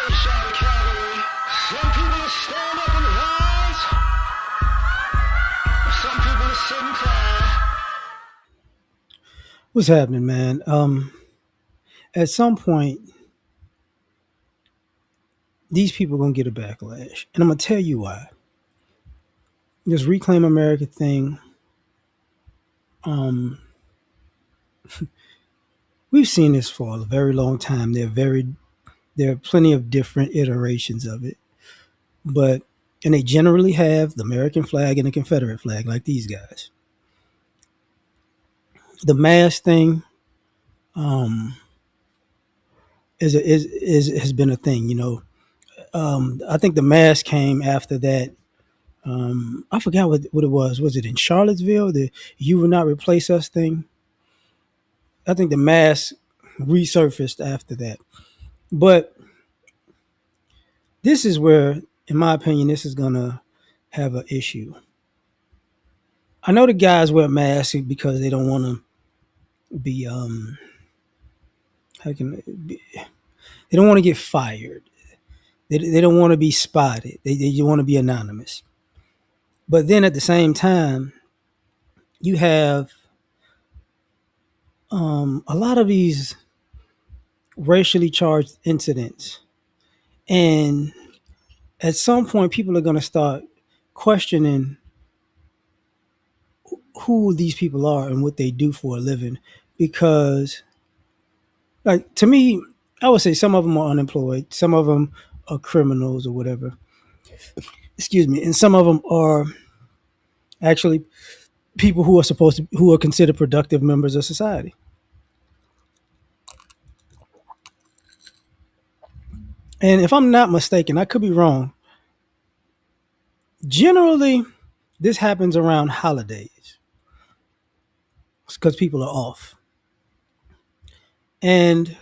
Some people stand up and rise. Some people sit and cry. What's happening, man? At some point, these people are gonna get a backlash, and I'm gonna tell you why. This Reclaim America thing, um, we've seen this for a very long time. There are plenty of different iterations of it, but and they generally have the American flag and the Confederate flag, like these guys. The mask thing, um, is has been a thing. I think the mask came after that. I forgot what it was. Was it in Charlottesville? The "You Will Not Replace Us" thing. I think the mask resurfaced after that. But this is where, in my opinion, this is gonna have an issue. I know the guys wear masks because they don't want to be how can be, they don't want to get fired. They don't want to be spotted. They want to be anonymous. But then at the same time, you have a lot of these racially charged incidents, and at some point, people are going to start questioning who these people are and what they do for a living, because, like, to me, I would say some of them are unemployed, some of them are criminals or whatever. Excuse me, and some of them are actually people who are considered productive members of society. And if I'm not mistaken, I could be wrong. Generally, this happens around holidays because people are off. And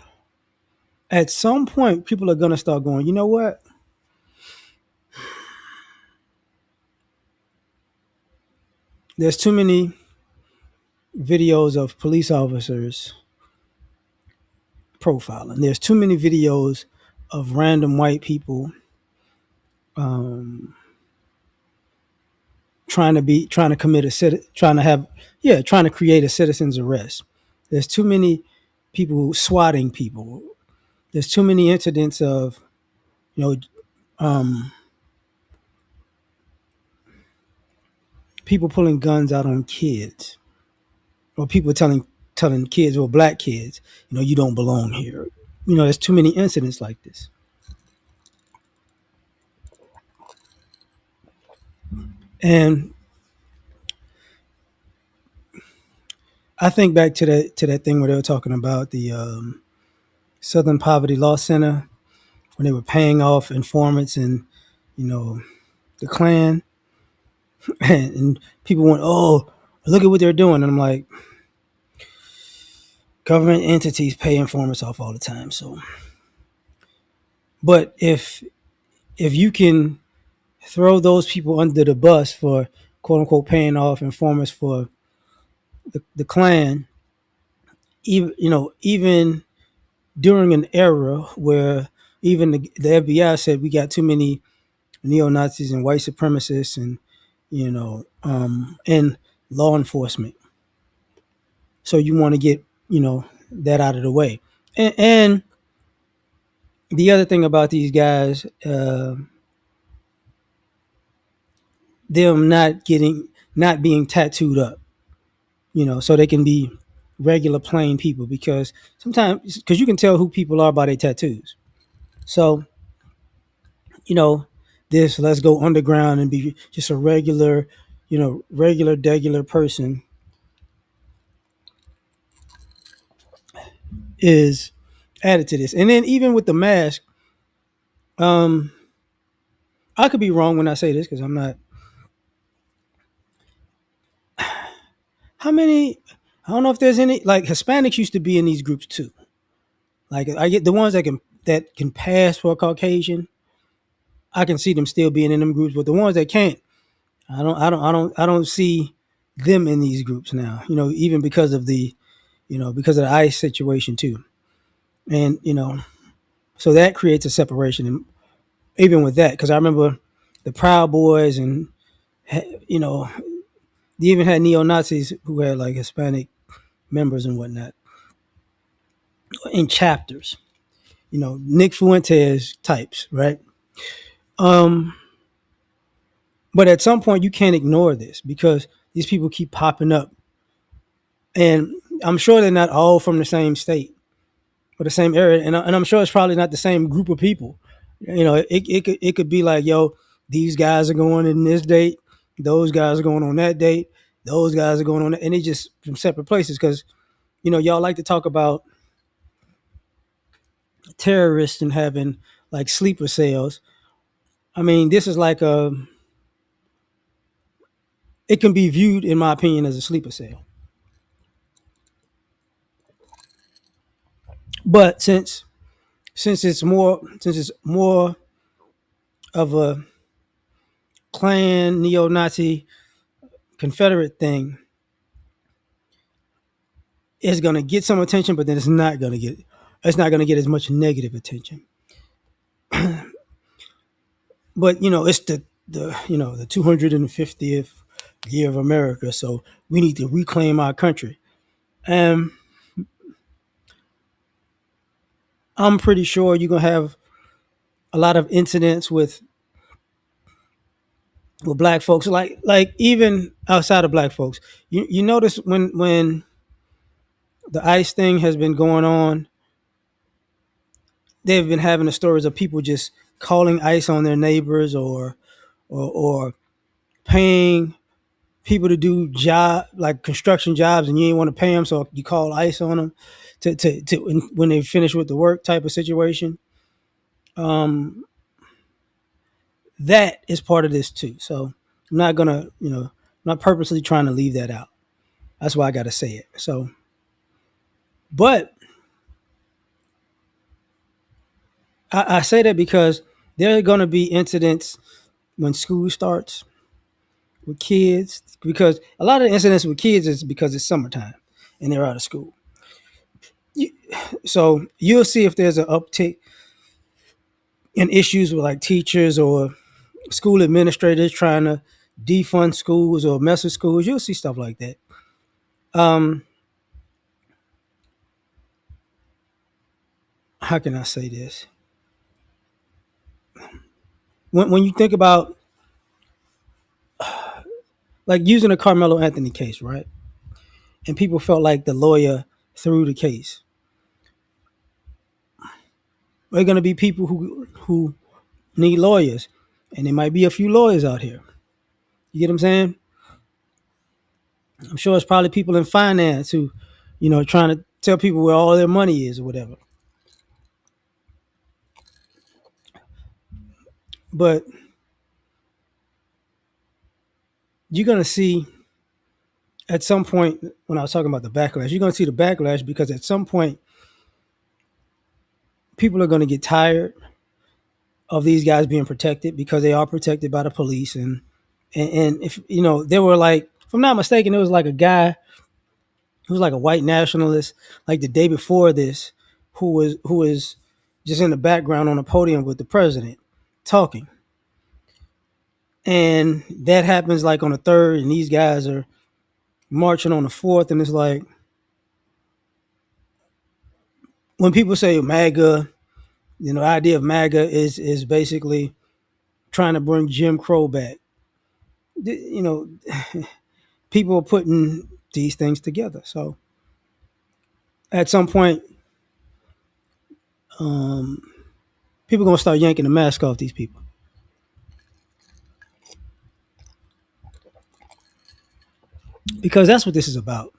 at some point, people are going to start going, you know what? There's too many videos of police officers profiling. There's too many videos of random white people um, trying to commit trying to have trying to create a citizen's arrest. There's too many people swatting people. There's too many incidents of you know um, people pulling guns out on kids, or people telling kids, or black kids, you don't belong here. There's too many incidents like this. And I think back to that thing where they were talking about the Southern Poverty Law Center, when they were paying off informants and you know the Klan, and people went, "Oh, look at what they're doing," and I'm like, government entities pay informants off all the time. So, but if you can throw those people under the bus for quote unquote paying off informants for the Klan, even during an era where even the FBI said we got too many neo Nazis and white supremacists and law enforcement. So you want to get that out of the way. And the other thing about these guys, them not being tattooed up, so they can be regular plain people, because sometimes because you can tell who people are by their tattoos. So you know this, let's go underground and be just a regular, regular person is added to this. And then even with the mask, um, I could be wrong when I say this because I'm not. How many? I don't know if there's any, like, Hispanics used to be in these groups too. Like, I get the ones that can pass for a Caucasian. I can see them still being in them groups, but the ones that can't, I don't see them in these groups now. Even because of the ICE situation too. And So that creates a separation, and even with that, because I remember the Proud Boys, and you know, they even had neo Nazis who had like Hispanic members and whatnot in chapters. Nick Fuentes types, right? Um, but at some point, you can't ignore this because these people keep popping up, and I'm sure they're not all from the same state or the same area, and I'm sure it's probably not the same group of people. It could be like, yo, these guys are going in this date, those guys are going on that date, those guys are going on, and they just from separate places because y'all like to talk about terrorists and having like sleeper cells. I mean, this is like it can be viewed, in my opinion, as a sleeper cell. But since it's more of a Klan neo-Nazi Confederate thing, it's gonna get some attention, but then it's not gonna get as much negative attention. But it's the 250th year of America, so we need to reclaim our country. And I'm pretty sure you're gonna have a lot of incidents with black folks, like even outside of black folks. You notice when the ICE thing has been going on, they've been having the stories of people just calling ICE on their neighbors, or paying people to do job like construction jobs, and you ain't want to pay them, so you call ICE on them to when they finish with the work type of situation. Um, that is part of this too. So I'm not gonna, not purposely trying to leave that out. That's why I got to say it. So, but I say that because there are going to be incidents when school starts with kids, because a lot of the incidents with kids is because it's summertime and they're out of school. So you'll see if there's an uptick in issues with like teachers or school administrators trying to defund schools or mess with schools. You'll see stuff like that. Um, how can I say this? When you think about like using the Carmelo Anthony case, right? And people felt like the lawyer threw the case. There are going to be people who need lawyers, and there might be a few lawyers out here. You get what I'm saying? I'm sure it's probably people in finance who, trying to tell people where all their money is or whatever. But you're going to see at some point, when I was talking about the backlash, you're going to see the backlash because at some point people are going to get tired of these guys being protected because they are protected by the police. And if there were like, if I'm not mistaken, there was like a guy who was like a white nationalist, like the day before this, who was just in the background on a podium with the president talking. And that happens like on the third, and these guys are marching on the fourth, and it's like when people say MAGA, the idea of MAGA is basically trying to bring Jim Crow back. You know, people are putting these things together. So at some point, um, people are gonna start yanking the mask off these people because that's what this is about.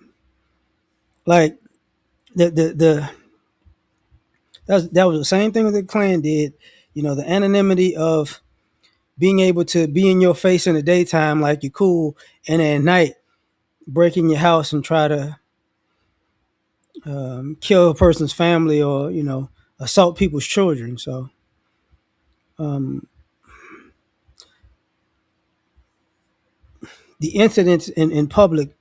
Like the that was the same thing that the Klan did. The anonymity of being able to be in your face in the daytime like you're cool, and at night break in your house and try to kill a person's family, or assault people's children. So um, the incidents in public,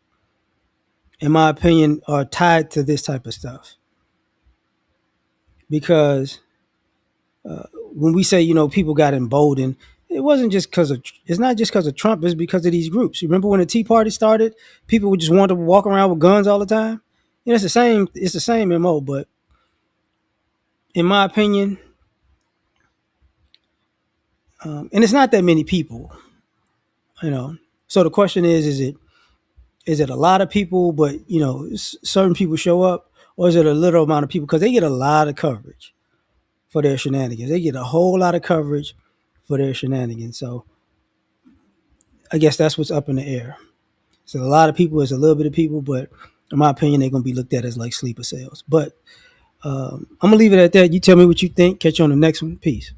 in my opinion, are tied to this type of stuff because When we say, people got emboldened, it wasn't just because of, it's not just because of Trump, it's because of these groups. You remember when the Tea Party started, people would just want to walk around with guns all the time. It's the same MO, but in my opinion, and it's not that many people, you know. So the question is it a lot of people, but certain people show up, or is it a little amount of people? Because they get a lot of coverage for their shenanigans. They get a whole lot of coverage for their shenanigans. So I guess that's what's up in the air. So a lot of people is a little bit of people, but in my opinion, they're gonna be looked at as like sleeper cells. But I'm gonna leave it at that. You tell me what you think. Catch you on the next one. Peace.